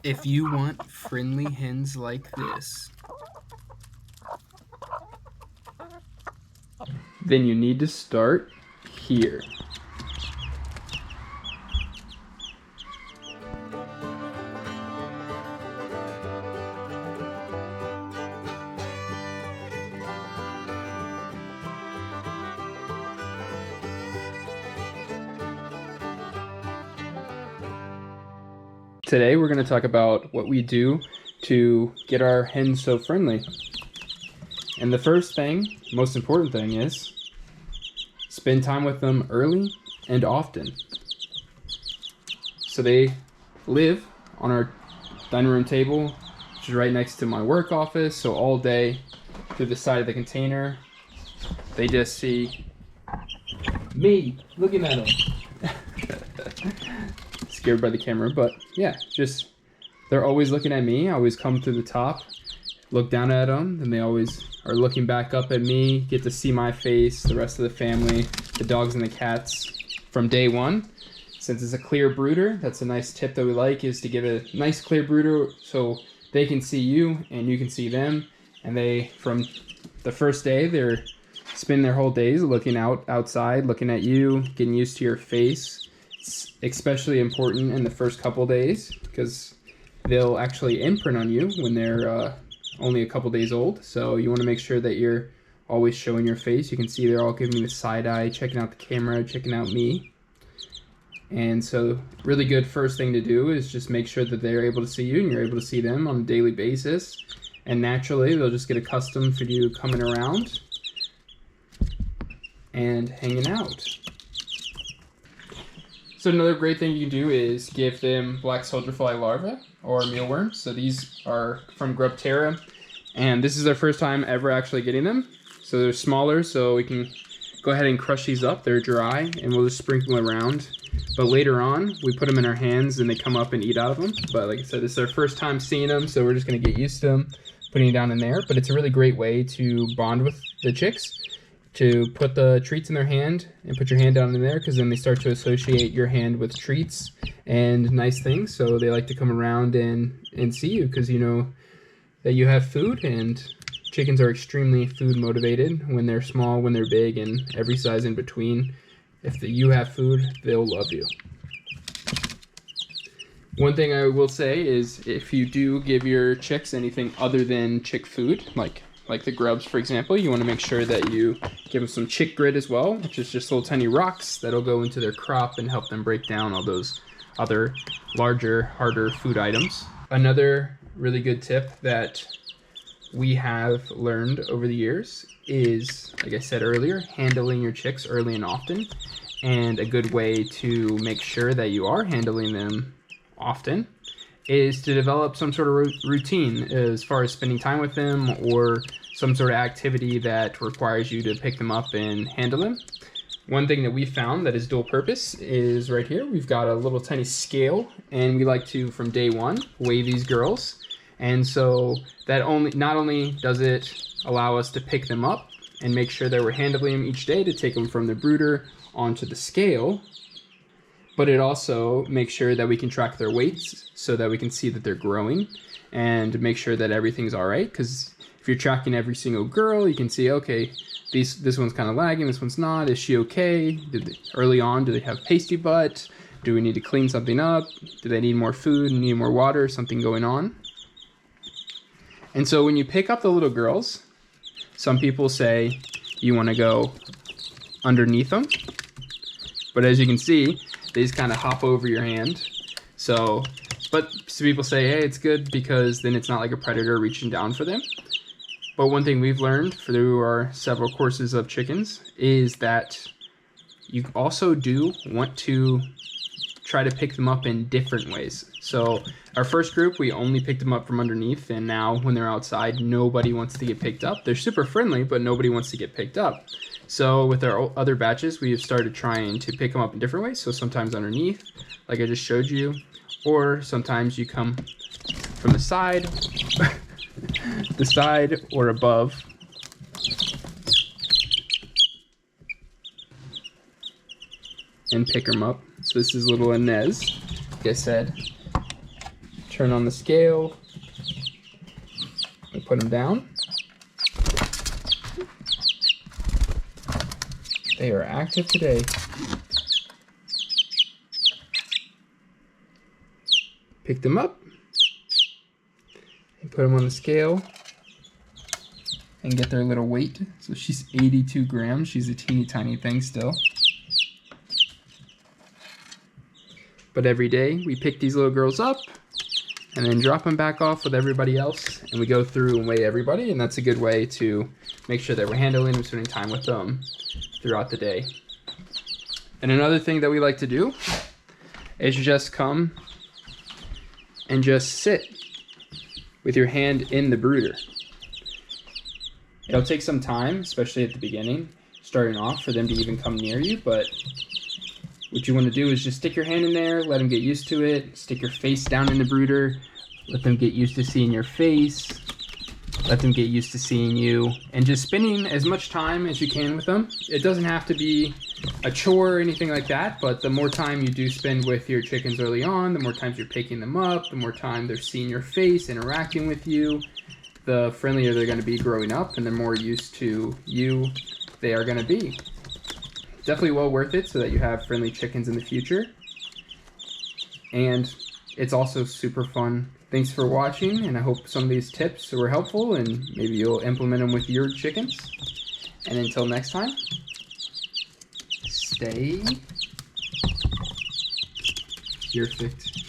If you want friendly hens like this, then you need to start here. Today we're going to talk about what we do to get our hens so friendly. And the first thing, most important thing, is spend time with them early and often. So they live on our dining room table, which is right next to my work office. So all day through the side of the container, they just see me looking at them. Scared by the camera, but yeah, just they're always looking at me. I always come to the top, look down at them, and they always are looking back up at me, get to see my face, the rest of the family, the dogs and the cats from day one. Since it's a clear brooder, that's a nice tip that we like, is to give a nice clear brooder so they can see you and you can see them. And they, from the first day, they're spend their whole days looking outside, looking at you, getting used to your face. It's especially important in the first couple days because they'll actually imprint on you when they're only a couple days old. So you want to make sure that you're always showing your face. You can see they're all giving me the side eye, checking out the camera, checking out me. And so really good first thing to do is just make sure that they're able to see you and you're able to see them on a daily basis. And naturally, they'll just get accustomed to you coming around and hanging out. So another great thing you can do is give them black soldier fly larvae or mealworms. So these are from Grubterra, and this is their first time ever actually getting them. So they're smaller, so we can go ahead and crush these up. They're dry, and we'll just sprinkle them around. But later on, we put them in our hands, and they come up and eat out of them. But like I said, it's their first time seeing them, so we're just going to get used to them, putting it down in there. But it's a really great way to bond with the chicks, to put the treats in their hand and put your hand down in there, because then they start to associate your hand with treats and nice things. So they like to come around and see you because you know that you have food, and chickens are extremely food motivated when they're small, when they're big, and every size in between. If you have food, they'll love you. One thing I will say is if you do give your chicks anything other than chick food, like the grubs, for example, you want to make sure that you give them some chick grit as well, which is just little tiny rocks that'll go into their crop and help them break down all those other larger, harder food items. Another really good tip that we have learned over the years is, like I said earlier, handling your chicks early and often. And a good way to make sure that you are handling them often is to develop some sort of routine as far as spending time with them or some sort of activity that requires you to pick them up and handle them. One thing that we found that is dual purpose is right here. We've got a little tiny scale, and we like to, from day one, weigh these girls. And so that not only does it allow us to pick them up and make sure that we're handling them each day to take them from the brooder onto the scale, but it also makes sure that we can track their weights so that we can see that they're growing and make sure that everything's all right. Because if you're tracking every single girl, you can see, okay, this one's kind of lagging, this one's not. Is she okay? Early on, do they have pasty butt? Do we need to clean something up? Do they need more food, need more water, something going on? And so when you pick up the little girls, some people say you want to go underneath them. But as you can see, they just kind of hop over your hand. So, but some people say, hey, it's good because then it's not like a predator reaching down for them. But one thing we've learned through our several courses of chickens is that you also do want to try to pick them up in different ways. So our first group, we only picked them up from underneath, and now when they're outside, nobody wants to get picked up. They're super friendly, but nobody wants to get picked up. So with our other batches, we have started trying to pick them up in different ways. So sometimes underneath, like I just showed you, or sometimes you come from the side, the side or above. And pick them up. So this is little Inez. Like I said, turn on the scale. We put them down. They are active today. Pick them up and put them on the scale and get their little weight. So she's 82 grams. She's a teeny tiny thing still. But every day we pick these little girls up and then drop them back off with everybody else, and we go through and weigh everybody, and that's a good way to make sure that we're handling and spending time with them throughout the day. And another thing that we like to do is just come and just sit with your hand in the brooder. It'll take some time, especially at the beginning, starting off, for them to even come near you, but what you want to do is just stick your hand in there, let them get used to it, stick your face down in the brooder, let them get used to seeing your face, let them get used to seeing you, and just spending as much time as you can with them. It doesn't have to be a chore or anything like that, but the more time you do spend with your chickens early on, the more times you're picking them up, the more time they're seeing your face, interacting with you, the friendlier they're going to be growing up, and the more used to you they are going to be. Definitely well worth it so that you have friendly chickens in the future. And it's also super fun. Thanks for watching, and I hope some of these tips were helpful and maybe you'll implement them with your chickens. And until next time, stay Pyrfect.